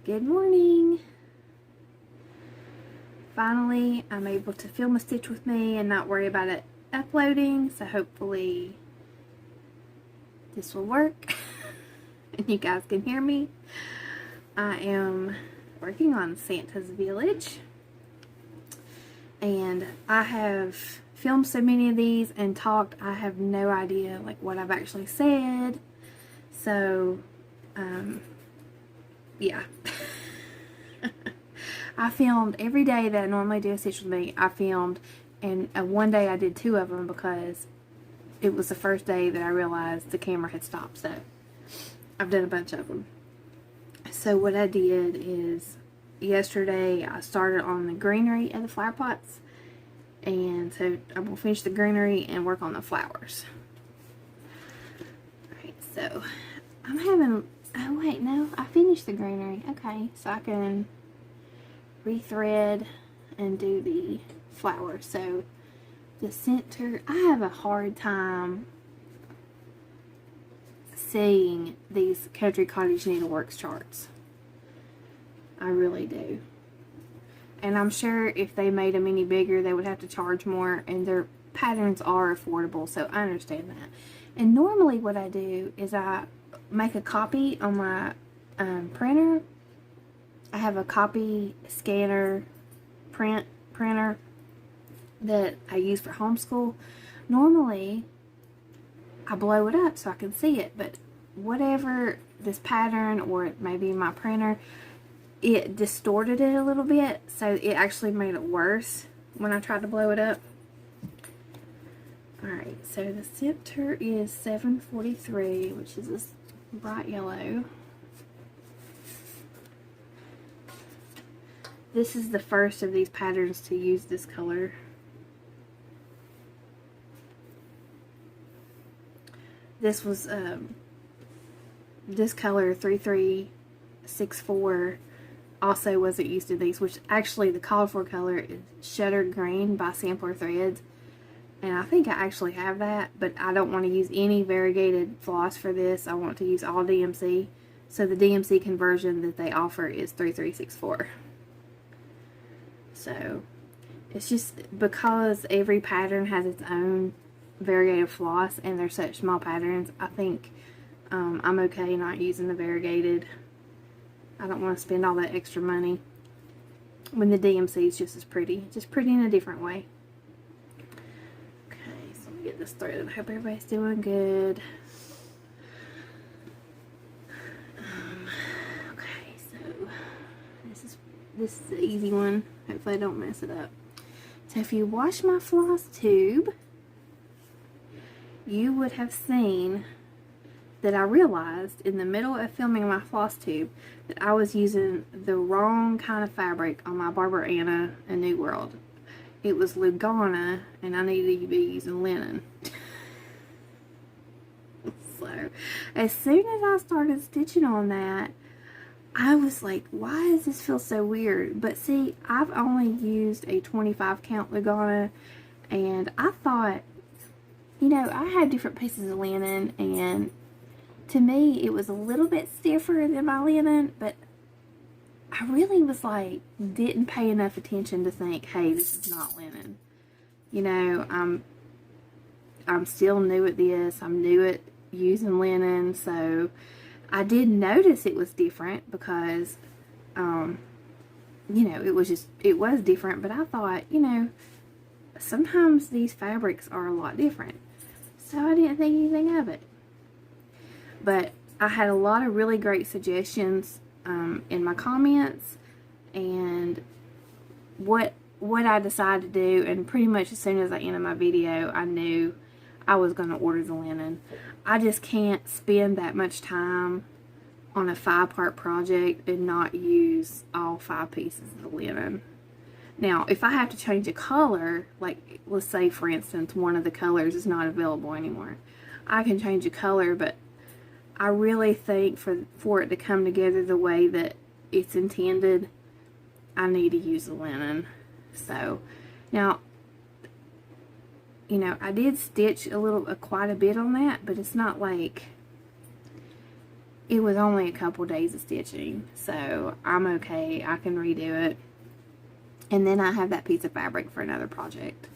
Good morning. Finally, I'm able to film a stitch with me and not worry about it uploading, so hopefully this will work and you guys can hear me. I am working on Santa's Village, and I have filmed so many of these and talked, I have no idea like what I've actually said. So yeah. I filmed every day that I normally do a stitch with me. I filmed, and one day I did 2 of them because it was the first day that I realized the camera had stopped. So I've done a bunch of them. So what I did is yesterday I started on the greenery of the flower pots, and so I'm going to finish the greenery and work on the flowers. Alright, so I'm having, oh wait, no, I finished the greenery. Okay, so I can rethread and do the flowers. So the center, I have a hard time seeing these Cottage Needleworks charts. I really do. And I'm sure if they made them any bigger, they would have to charge more, and their patterns are affordable, so I understand that. And normally what I do is I make a copy on my printer. I have a copy scanner printer that I use for homeschool. Normally I blow it up so I can see it, but whatever this pattern, or maybe my printer, it distorted it a little bit, so it actually made it worse when I tried to blow it up. Alright, so the center is 743, which is this bright yellow. This is the first of these patterns to use this color. This was this color 3364 also wasn't used in these, which actually the called for color is Shuttered Green by Sampler Threads, and I think I actually have that, but I don't want to use any variegated floss for this. I want to use all DMC, so the DMC conversion that they offer is 3364. So it's just because every pattern has its own variegated floss and they're such small patterns, I think I'm okay not using the variegated. I don't want to spend all that extra money when the DMC is just as pretty. Just pretty in a different way. Okay, so let me get this threaded. I hope everybody's doing good. Okay, so this is the easy one. Hopefully I don't mess it up. So if you wash my floss tube, you would have seen that I realized in the middle of filming my floss tube that I was using the wrong kind of fabric on my Barber Anna and New World. It was Lugana, and I needed to be using linen. So as soon as I started stitching on that, I was like, why does this feel so weird? But see, I've only used a 25 count Lugana, and I thought, you know, I had different pieces of linen, and to me it was a little bit stiffer than my linen, but I really was like, didn't pay enough attention to think, hey, this is not linen. You know, I'm still new at this. I'm new at using linen, so I did notice it was different because, you know, it was different, but I thought, you know, sometimes these fabrics are a lot different. So I didn't think anything of it. But I had a lot of really great suggestions in my comments, and what I decided to do, and pretty much as soon as I ended my video, I knew I was going to order the linen. I just can't spend that much time on a 5-part project and not use all 5 pieces of linen. Now, if I have to change a color, like let's say for instance one of the colors is not available anymore, I can change a color, but I really think for it to come together the way that it's intended, I need to use the linen. So now, you know, I did stitch quite a bit on that, but it's not like it was only a couple days of stitching, so I'm okay. I can redo it. And then I have that piece of fabric for another project.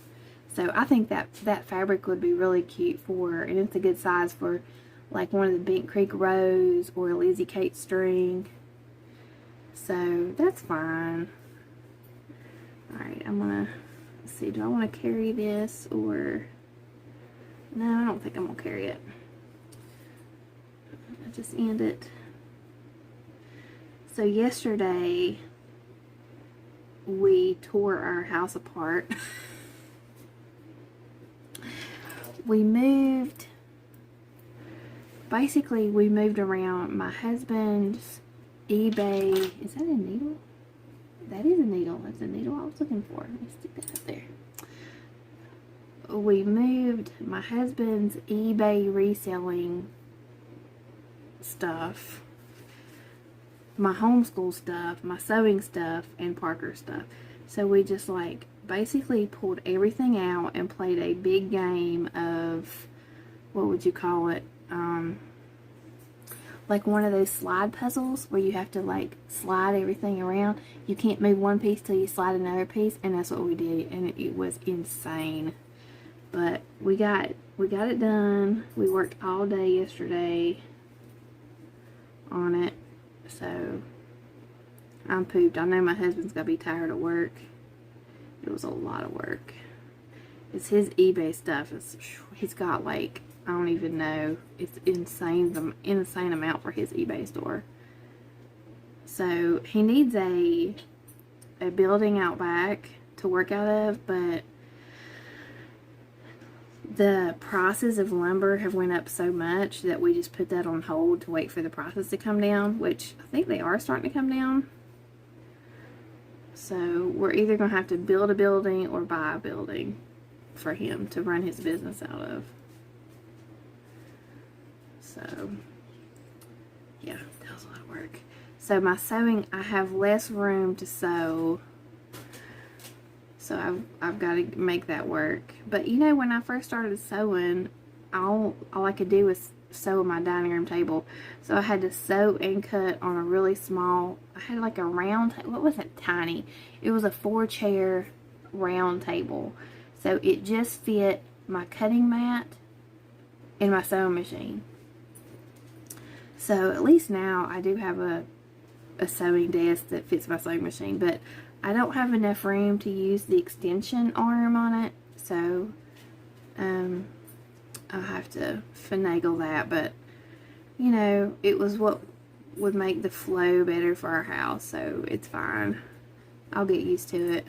So I think that fabric would be really cute for, and it's a good size for like one of the Bent Creek Rose or Lizzie Kate string. So that's fine. Alright, I'm gonna see, do I want to carry this or no, I don't think I'm gonna carry it. I just end it. So yesterday we tore our house apart. We moved, basically we moved around my husband's eBay. Is that a needle? That is a needle. That's a needle I was looking for. Let me stick that up there. We moved my husband's eBay reselling stuff, my homeschool stuff, my sewing stuff, and Parker stuff. So we just like basically pulled everything out and played a big game of, what would you call it? Like one of those slide puzzles where you have to like slide everything around. You can't move one piece till you slide another piece, and that's what we did, and it was insane. But we got it done. We worked all day yesterday on it, so I'm pooped. I know my husband's gonna be tired of work. It was a lot of work. It's his eBay stuff. He's got like, I don't even know. It's insane, the insane amount for his eBay store. So he needs a building out back to work out of, but the prices of lumber have went up so much that we just put that on hold to wait for the prices to come down, which I think they are starting to come down. So we're either going to have to build a building or buy a building for him to run his business out of. So yeah, that was a lot of work. So my sewing, I have less room to sew, so I've got to make that work. But you know, when I first started sewing, all I could do was sew on my dining room table. So I had to sew and cut on a really small, I had like a round, what was it, tiny? It was a 4-chair round table. So it just fit my cutting mat and my sewing machine. So at least now I do have a sewing desk that fits my sewing machine, but I don't have enough room to use the extension arm on it, so I'll have to finagle that. But you know, it was what would make the flow better for our house, so it's fine. I'll get used to it.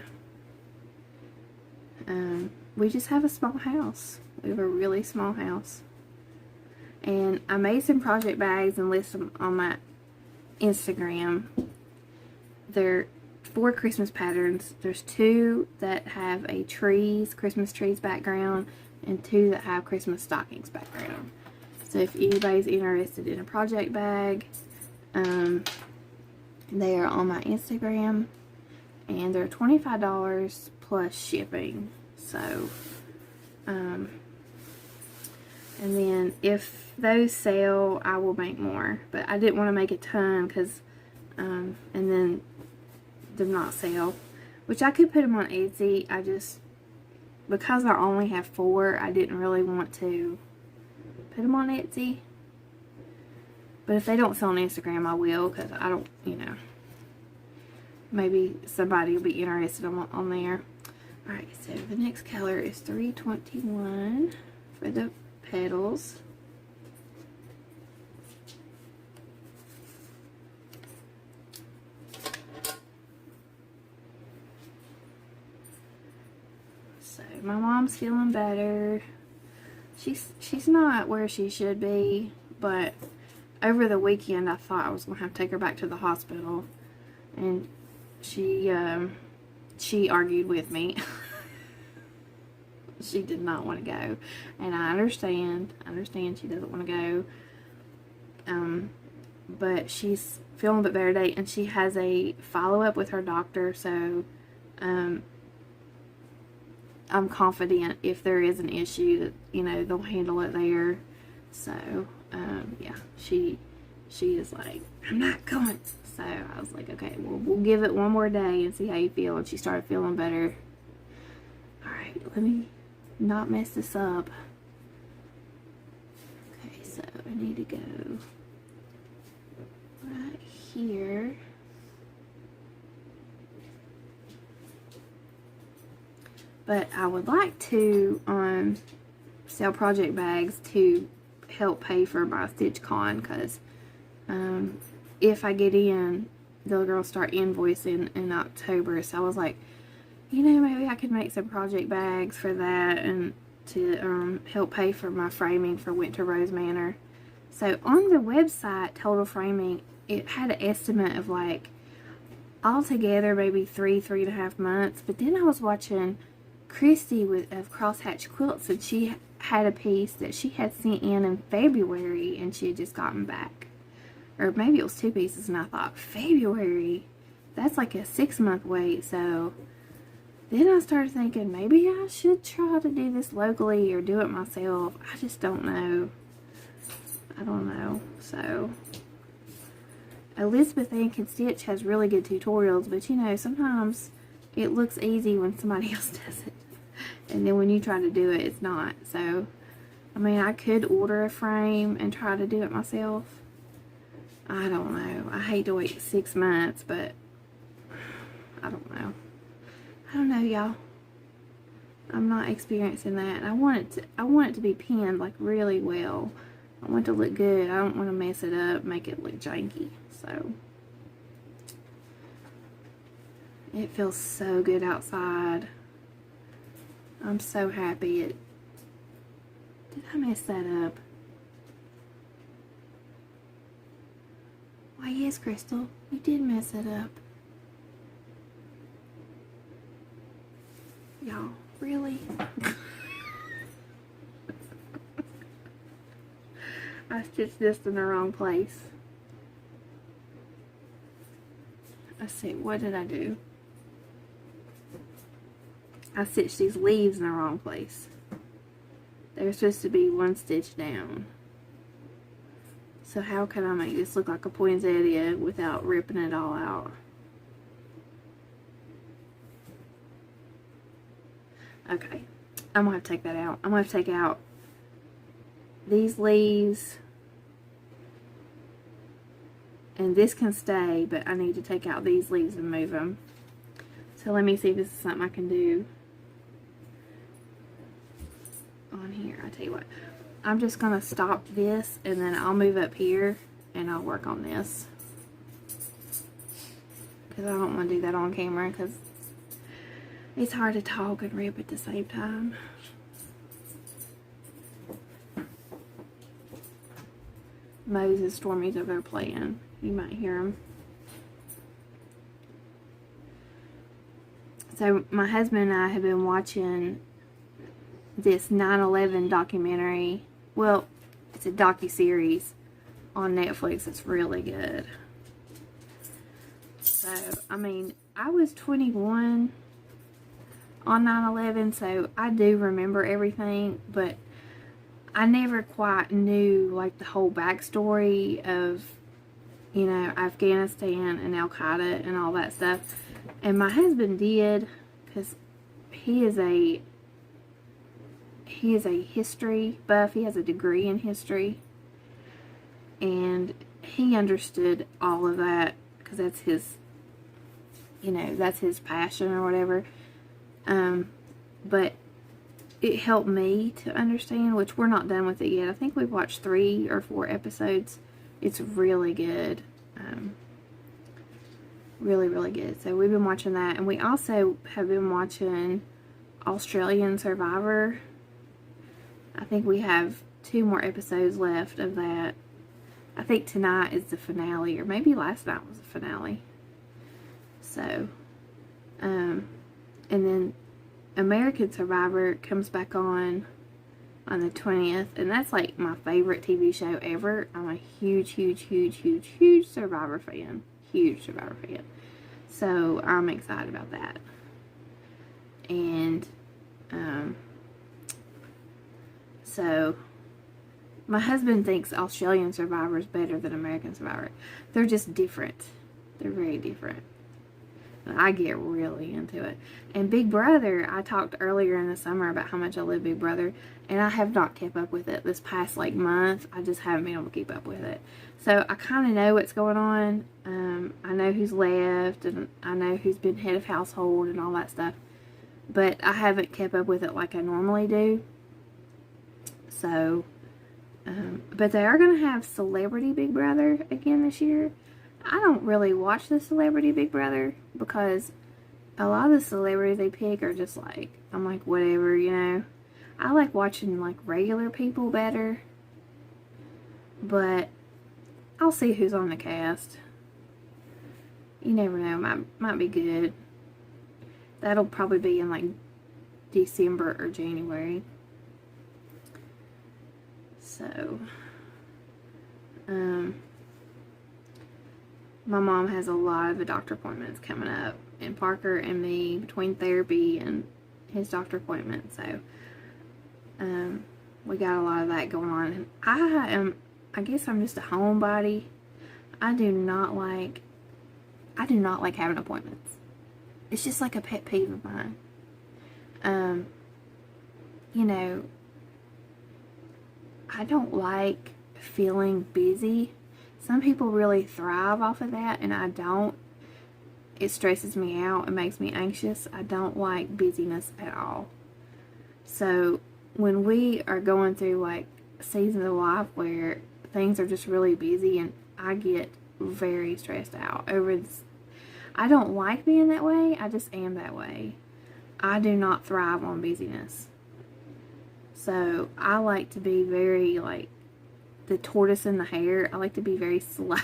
We just have a small house. We have a really small house. And I made some project bags and listed them on my Instagram. They're 4 Christmas patterns. There's 2 that have a Christmas trees background, and 2 that have Christmas stockings background. So if anybody's interested in a project bag, they are on my Instagram, and they're $25 plus shipping. So, and then if those sell, I will make more. But I didn't want to make a ton because, and then them not sell. Which I could put them on Etsy. I just, because I only have 4, I didn't really want to put them on Etsy. But if they don't sell on Instagram, I will, because I don't, you know, maybe somebody will be interested on there. Alright, so the next color is 321 for the petals. So my mom's feeling better. She's not where she should be, but over the weekend I thought I was gonna have to take her back to the hospital, and she argued with me. She did not want to go, and I understand she doesn't want to go, but she's feeling a bit better today, and she has a follow-up with her doctor, so I'm confident if there is an issue that, you know, they'll handle it there. So yeah, she she is like, I'm not going. So I was like, okay, well, we'll give it one more day and see how you feel. And she started feeling better. All right, let me not mess this up. Okay, so I need to go right here. But I would like to sell project bags to help pay for my Stitch Con, because if I get in, the girls start invoicing in October. So I was like, you know, maybe I could make some project bags for that and to help pay for my framing for Winter Rose Manor. So on the website, Total Framing, it had an estimate of like altogether maybe 3.5 months. But then I was watching Christy of Crosshatch Quilts, and she had a piece that she had sent in February, and she had just gotten back. Or maybe it was 2 pieces, and I thought, February? That's like a 6-month wait. So then I started thinking, maybe I should try to do this locally or do it myself. I just don't know. I don't know. So Elizabeth Ann Can Stitch has really good tutorials, but you know, sometimes it looks easy when somebody else does it. And then when you try to do it, it's not. So, I mean, I could order a frame and try to do it myself. I don't know. I hate to wait 6 months, but I don't know. I don't know, y'all. I'm not experiencing that. I want it to be pinned like really well. I want it to look good. I don't want to mess it up, make it look janky. So it feels so good outside. I'm so happy. Did I mess that up? Why, yes, Crystal, you did mess it up. Y'all, really? I stitched this in the wrong place. Let's see, what did I do? I stitched these leaves in the wrong place. They're supposed to be 1 stitch down. So how can I make this look like a poinsettia without ripping it all out? Okay, I'm gonna have to take that out. I'm gonna have to take out these leaves, and this can stay, but I need to take out these leaves and move them. So let me see if this is something I can do on here. I tell you what, I'm just gonna stop this, and then I'll move up here and I'll work on this, because I don't want to do that on camera, because it's hard to talk and rip at the same time. Moses Stormy's over there playing. You might hear him. So my husband and I have been watching this 9/11 documentary. Well, it's a docu-series on Netflix. It's really good. So, I mean, I was 21 on 9/11, so I do remember everything, but I never quite knew like the whole backstory of, you know, Afghanistan and Al-Qaeda and all that stuff. And my husband did, because he is a history buff. He has a degree in history, and he understood all of that, because that's his, you know, that's his passion or whatever. But it helped me to understand, which we're not done with it yet. I think we've watched 3 or 4 episodes. It's really good. Really, really good. So we've been watching that, and we also have been watching Australian Survivor. I think we have 2 more episodes left of that. I think tonight is the finale, or maybe last night was the finale. So, and then American Survivor comes back on the 20th, and that's like my favorite TV show ever. I'm a huge, huge, huge, huge, huge Survivor fan. Huge Survivor fan. So I'm excited about that. And so My husband thinks Australian Survivor is better than American Survivor. They're just different. They're very different. I get really into it. And Big Brother, I talked earlier in the summer about how much I love Big Brother, and I have not kept up with it this past like month. I just haven't been able to keep up with it. So I kind of know what's going on. I know who's left, and I know who's been head of household and all that stuff. But I haven't kept up with it like I normally do. So, but they are going to have Celebrity Big Brother again this year. I don't really watch the Celebrity Big Brother because a lot of the celebrities they pick are just like, I'm like, whatever, you know. I like watching like regular people better. But I'll see who's on the cast. You never know, might be good. That'll probably be in like December or January. So, my mom has a lot of doctor appointments coming up, and Parker and me, between therapy and his doctor appointment, so we got a lot of that going on. And I guess I'm just a homebody. I do not like having appointments. It's just like a pet peeve of mine. You know, I don't like feeling busy. Some people really thrive off of that, and I don't. It stresses me out. It makes me anxious. I don't like busyness at all. So when we are going through like seasons of life where things are just really busy, and I get very stressed out over this. I don't like being that way. I just am that way. I do not thrive on busyness. So I like to be very like the tortoise in the hare. I like to be very slow.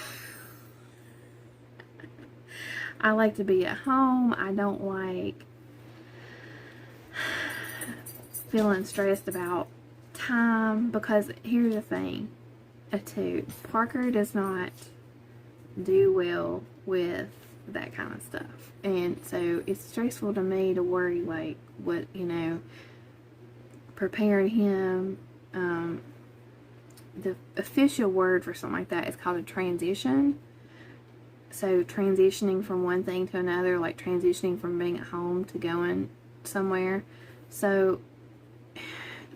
I like to be at home. I don't like feeling stressed about time, because here's the thing too. Parker does not do well with that kind of stuff, and so it's stressful to me to worry like what, you know, preparing him. The official word for something like that is called a transition. So transitioning from one thing to another, like transitioning from being at home to going somewhere. So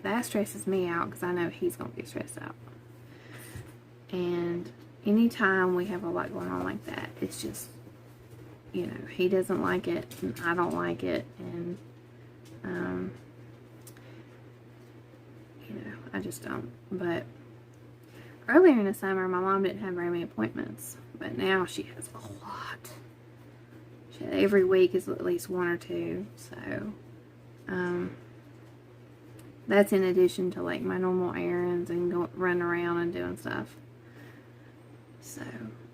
that stresses me out because I know he's going to get stressed out. And anytime we have a lot going on like that, it's just, you know, he doesn't like it and I don't like it. And, you know, I just don't. But earlier in the summer, my mom didn't have very many appointments, but now she has a lot. Every week is at least one or two, so that's in addition to like my normal errands and running around and doing stuff. So,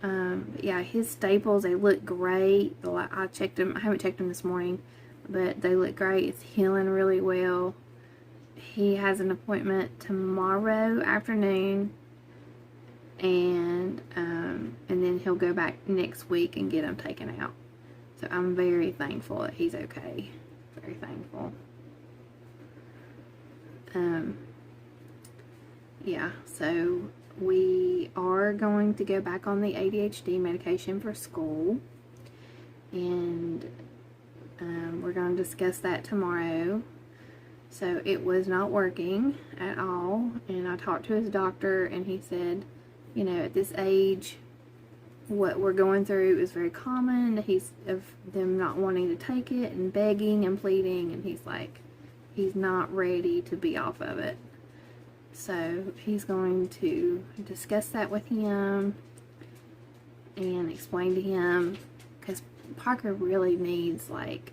but yeah, his staples, they look great. I checked them. I haven't checked them this morning, but they look great. It's healing really well. He has an appointment tomorrow afternoon, and then he'll go back next week and get him taken out. So I'm very thankful that he's okay. Very thankful. Yeah, so we are going to go back on the ADHD medication for school, and we're going to discuss that tomorrow. So it was not working at all, and I talked to his doctor, and he said, you know, at this age, what we're going through is very common. He's of them not wanting to take it and begging and pleading, and he's like, he's not ready to be off of it. So he's going to discuss that with him and explain to him, because Parker really needs, like,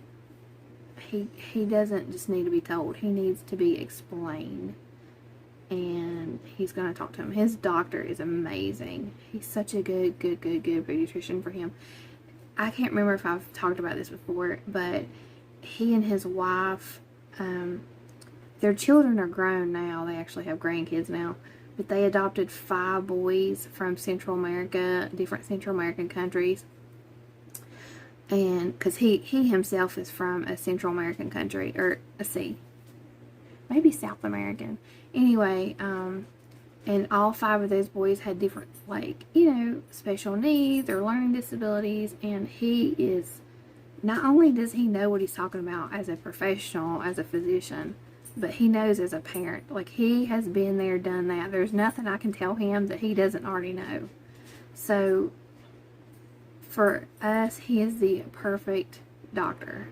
he doesn't just need to be told, he needs to be explained. And he's going to talk to him. His doctor is amazing. He's such a good pediatrician for him. I can't remember if I've talked about this before, but he and his wife, their children are grown now. They actually have grandkids now. But they adopted 5 boys from Central America, different Central American countries. And because he himself is from a Central American country, or maybe South American. Anyway, And all 5 of those boys had different, like, you know, special needs or learning disabilities. And he is, not only does he know what he's talking about as a professional, as a physician, but he knows as a parent. Like, he has been there, done that. There's nothing I can tell him that he doesn't already know. So, for us, he is the perfect doctor.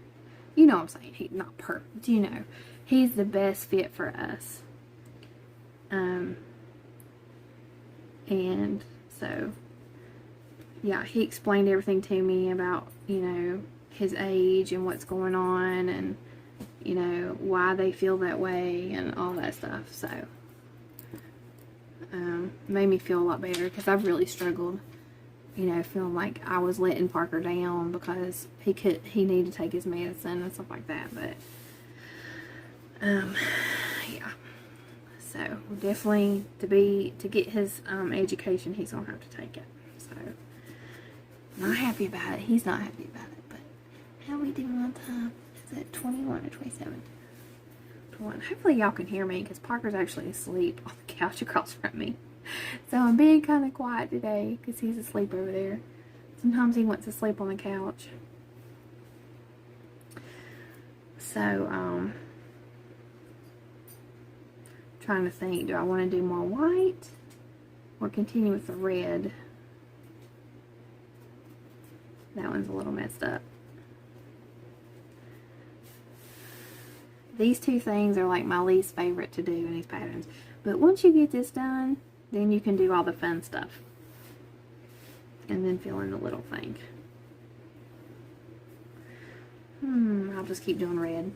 You know what I'm saying? He's not perfect. You know, he's the best fit for us. And so, yeah, he explained everything to me about, you know, his age and what's going on and, you know, why they feel that way and all that stuff. So, made me feel a lot better, because I've really struggled, you know, feeling like I was letting Parker down because he needed to take his medicine and stuff like that. But, yeah. So, definitely to get his education, he's gonna have to take it. So, not happy about it. He's not happy about it. But how we doing on time? Is it 21 or 27? 21. Hopefully y'all can hear me, because Parker's actually asleep on the couch across from me. So I'm being kind of quiet today because he's asleep over there. Sometimes he wants to sleep on the couch. So, trying to think, do I want to do more white or continue with the red? That one's a little messed up. These 2 things are like my least favorite to do in these patterns. But once you get this done, then you can do all the fun stuff. And then fill in the little thing. I'll just keep doing red.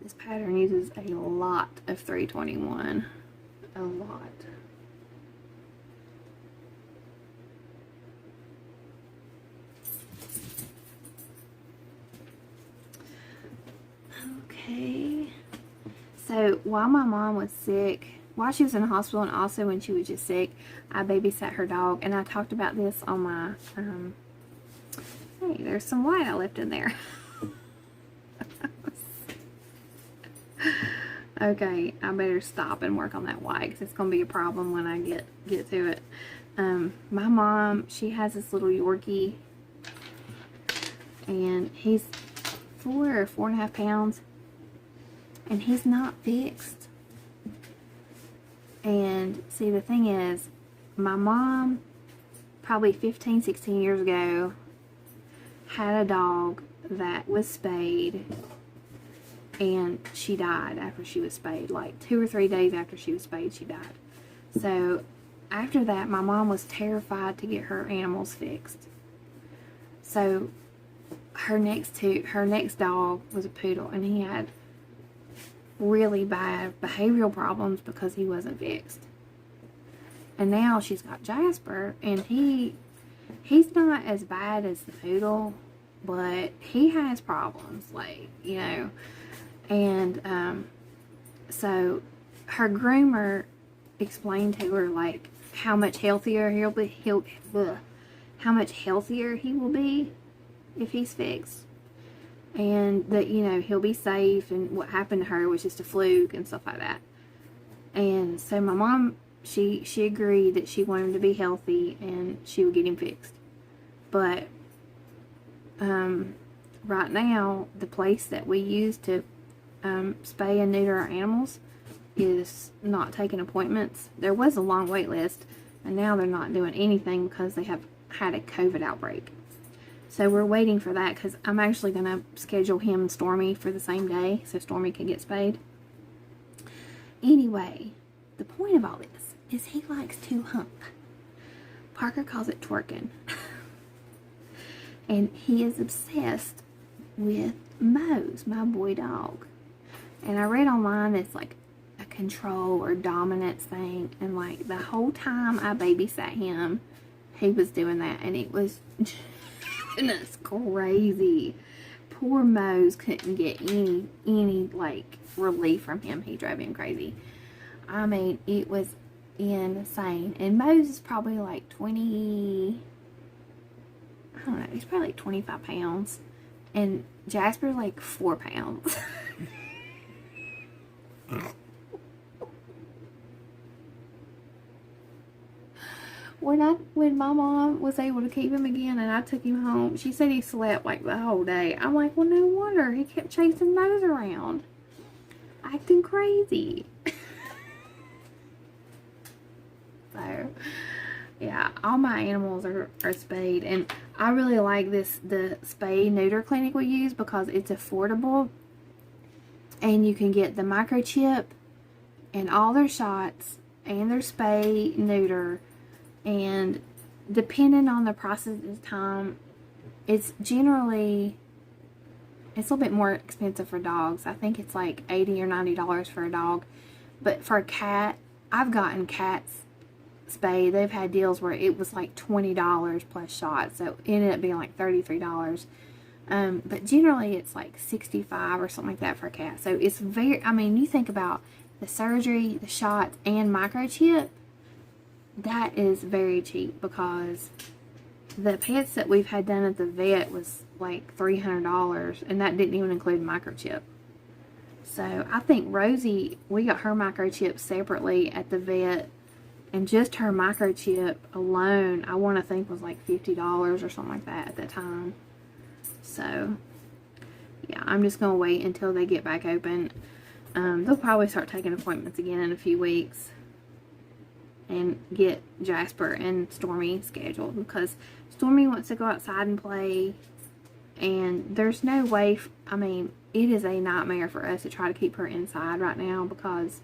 This pattern uses a lot of 321. A lot. Okay. So while my mom was sick, while she was in the hospital, and also when she was just sick, I babysat her dog. And I talked about this on my, hey, there's some white I left in there. Okay, I better stop and work on that white, because it's going to be a problem when I get to it. My mom, she has this little Yorkie, and he's 4 or 4.5 pounds, and he's not fixed. And see, the thing is, my mom, probably 15, 16 years ago, had a dog that was spayed, and she died after she was spayed. Like 2 or 3 days after she was spayed, she died. So after that, my mom was terrified to get her animals fixed. So her next dog was a poodle, and he had really bad behavioral problems because he wasn't fixed. And now she's got Jasper, and he's not as bad as the poodle, but he has problems, like, you know. And so her groomer explained to her, like, how much healthier he will be if he's fixed, and that, you know, he'll be safe, and what happened to her was just a fluke and stuff like that. And so my mom, she agreed that she wanted him to be healthy and she would get him fixed. But right now, the place that we use to spay and neuter our animals is not taking appointments. There was a long wait list, and now they're not doing anything because they have had a COVID outbreak. So we're waiting for that, because I'm actually going to schedule him and Stormy for the same day so Stormy can get spayed. Anyway, the point of all this is he likes to hump. Parker calls it twerking. And he is obsessed with Mose, my boy dog. And I read online it's like a control or dominance thing. And like the whole time I babysat him, he was doing that. And it was just crazy. Poor Mose couldn't get any like relief from him. He drove him crazy. I mean, it was insane. And Mose is probably like 20, I don't know, he's probably like 25 pounds. And Jasper's like 4 pounds. When my mom was able to keep him again and I took him home, she said he slept like the whole day. I'm like, well, no wonder. He kept chasing Mose around, acting crazy. So, yeah, all my animals are spayed. And I really like the spay neuter clinic we use because it's affordable. And you can get the microchip and all their shots and their spay neuter. And depending on the process of time, it's generally, it's a little bit more expensive for dogs. I think it's like $80 or $90 for a dog. But for a cat, I've gotten cats spay. They've had deals where it was like $20 plus shots. So it ended up being like $33. But generally it's like $65 or something like that for a cat. So it's very, I mean, you think about the surgery, the shots, and microchip. That is very cheap because the pets that we've had done at the vet was like $300, and that didn't even include microchip. So I think Rosie, we got her microchip separately at the vet, and just her microchip alone, I want to think was like $50 or something like that at the time. So yeah, I'm just going to wait until they get back open. They'll probably start taking appointments again in a few weeks and get Jasper and Stormy scheduled, because Stormy wants to go outside and play, and there's no way, I mean, it is a nightmare for us to try to keep her inside right now, because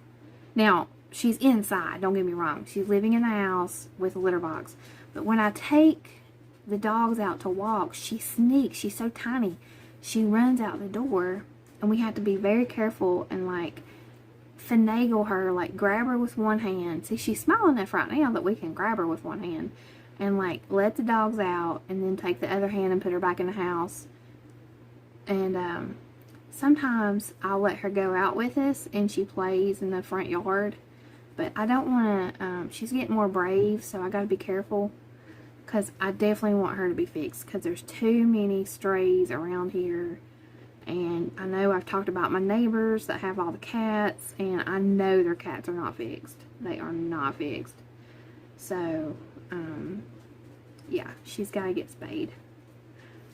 now she's inside, don't get me wrong, she's living in the house with a litter box, but when I take the dogs out to walk, she sneaks. She's so tiny, she runs out the door, and we have to be very careful and like finagle her, like grab her with one hand. See, she's small enough right now that we can grab her with one hand and like let the dogs out, and then take the other hand and put her back in the house. And sometimes I'll let her go out with us and she plays in the front yard, but I don't want to, she's getting more brave, so I got to be careful, because I definitely want her to be fixed, because there's too many strays around here. And I know I've talked about my neighbors that have all the cats, and I know their cats are not fixed. They are not fixed. So, yeah, she's got to get spayed.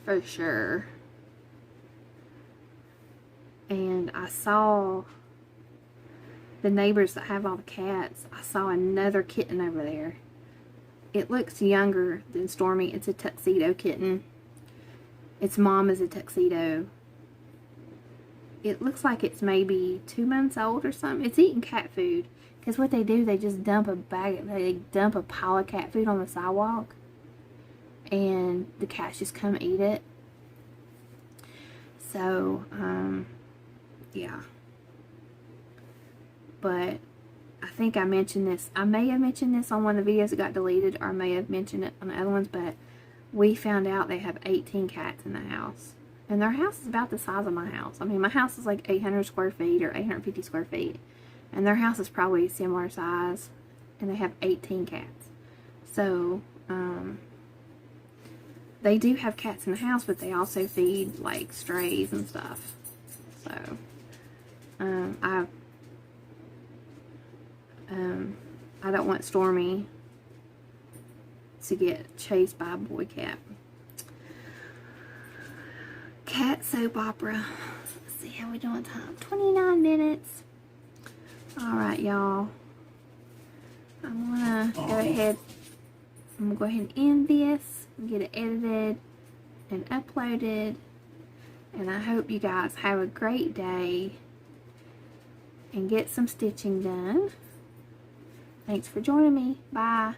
For sure. And I saw the neighbors that have all the cats, I saw another kitten over there. It looks younger than Stormy. It's a tuxedo kitten. Its mom is a tuxedo. It looks like it's maybe 2 months old or something. It's eating cat food, because what they do, they just dump a pile of cat food on the sidewalk, and the cats just come eat it. So, yeah. But I think I mentioned this. I may have mentioned this on one of the videos that got deleted, or I may have mentioned it on the other ones, but we found out they have 18 cats in the house. And their house is about the size of my house. I mean, my house is like 800 square feet or 850 square feet. And their house is probably a similar size. And they have 18 cats. So, they do have cats in the house, but they also feed like strays and stuff. So, I don't want Stormy to get chased by a boy cat. Cat soap opera. Let's see how we doing time. 29 minutes. Alright, y'all. I'm gonna go ahead and end this and get it edited and uploaded. And I hope you guys have a great day and get some stitching done. Thanks for joining me. Bye.